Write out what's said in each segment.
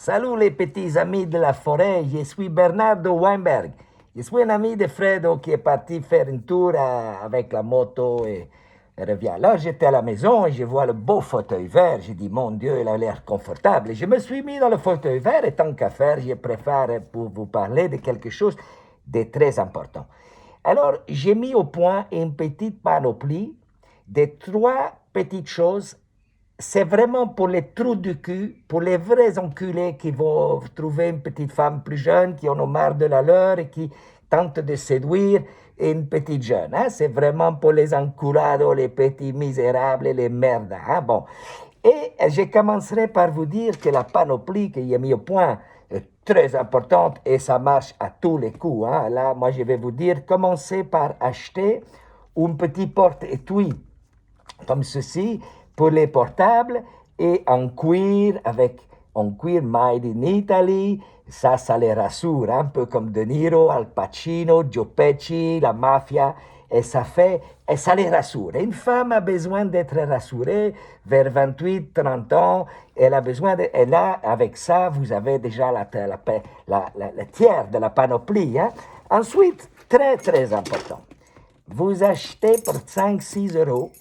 Salut les petits amis de la forêt, je suis Bernardo Weinberg. Je suis un ami de Fredo qui est parti faire une tour avec la moto et revient. Là, j'étais à la maison et je vois le beau fauteuil vert. J'ai dit, mon Dieu, il a l'air confortable. Et je me suis mis dans le fauteuil vert et tant qu'à faire, je préfère pour vous parler de quelque chose de très important. Alors, j'ai mis au point une petite panoplie de trois petites choses. C'est vraiment pour les trous du cul, pour les vrais enculés qui vont trouver une petite femme plus jeune, qui en ont marre de la leur et qui tentent de séduire une petite jeune. Hein? C'est vraiment pour les enculados, les petits misérables et les merdes. Hein? Bon. Et je commencerai par vous dire que la panoplie que j'ai mis au point est très importante et ça marche à tous les coups. Hein? Là, moi, je vais vous dire, commencez par acheter un petit porte-étui comme ceci pour les portables et en cuir en cuir made in Italy. Ça les rassure, un peu comme De Niro, Al Pacino, Joe Pesci, la mafia. Et ça les rassure. Une femme a besoin d'être rassurée vers 28, 30 ans. Elle a besoin et là, avec ça, vous avez déjà la tiers de la panoplie. Hein? Ensuite, très, très important. Vous achetez pour 5-6 euros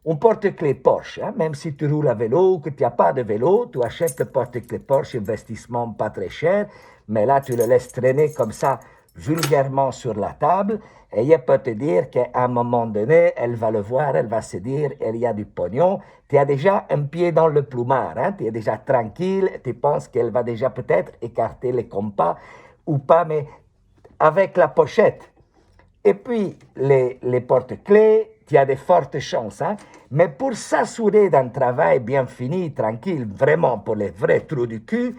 un porte-clés Porsche, hein? Même si tu roules à vélo ou que tu n'as pas de vélo, tu achètes le porte-clés Porsche, investissement pas très cher, mais là tu le laisses traîner comme ça vulgairement sur la table et elle peut te dire qu'à un moment donné, elle va le voir, elle va se dire, il y a du pognon, tu as déjà un pied dans le plumard, hein? Tu es déjà tranquille, tu penses qu'elle va déjà peut-être écarter les compas ou pas, mais avec la pochette. Et puis, les porte-clés, il y a de fortes chances. Hein? Mais pour s'assurer d'un travail bien fini, tranquille, vraiment pour les vrais trous du cul,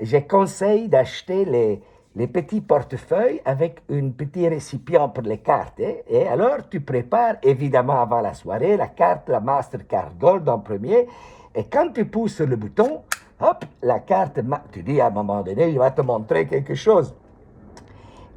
je conseille d'acheter les petits portefeuilles avec un petit récipient pour les cartes. Hein? Et alors, tu prépares, évidemment, avant la soirée, la carte, la Mastercard Gold en premier. Et quand tu pousses sur le bouton, hop, la carte, tu dis à un moment donné, il va te montrer quelque chose.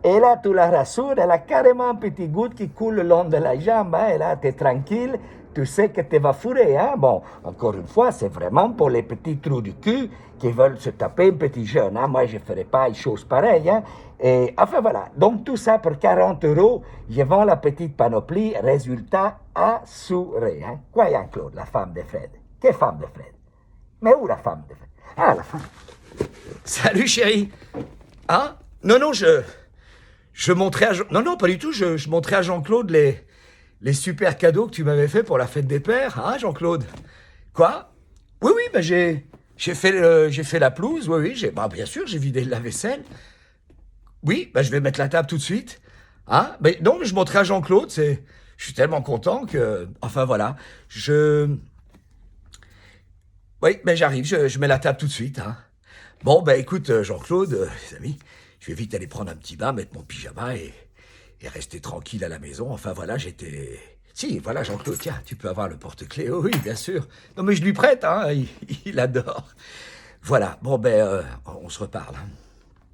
Et là, tu la rassures, elle a carrément un petit goutte qui coule le long de la jambe. Hein, et là, tu es tranquille, tu sais que tu vas fourrer. Hein. Bon, encore une fois, c'est vraiment pour les petits trous du cul qui veulent se taper un petit jeune. Hein. Moi, je ne ferais pas une chose pareille. Hein. Et enfin, voilà. Donc, tout ça pour 40 euros, je vends la petite panoplie. Résultat assuré. Hein. Quoi, Claude, la femme de Fred? Quelle femme de Fred? Mais où la femme de Fred? Ah, la femme. Salut chérie. Ah, non, je montrais à non, pas du tout, je montrais à Jean-Claude les super cadeaux que tu m'avais fait pour la fête des pères, hein, Jean-Claude? Quoi? Oui, j'ai fait la pelouse, oui, bien sûr, j'ai vidé le lave-vaisselle. Oui, je vais mettre la table tout de suite. Hein? Mais non, je montrais à Jean-Claude, je suis tellement content que, enfin voilà, oui, j'arrive, je mets la table tout de suite, hein. Bon, écoute, Jean-Claude, les amis, je vais vite aller prendre un petit bain, mettre mon pyjama et rester tranquille à la maison. Enfin, voilà, Si, voilà, Jean-Claude, tiens, tu peux avoir le porte-clés. Oh, oui, bien sûr. Non, mais je lui prête, hein, il adore. Voilà, bon, on se reparle, hein.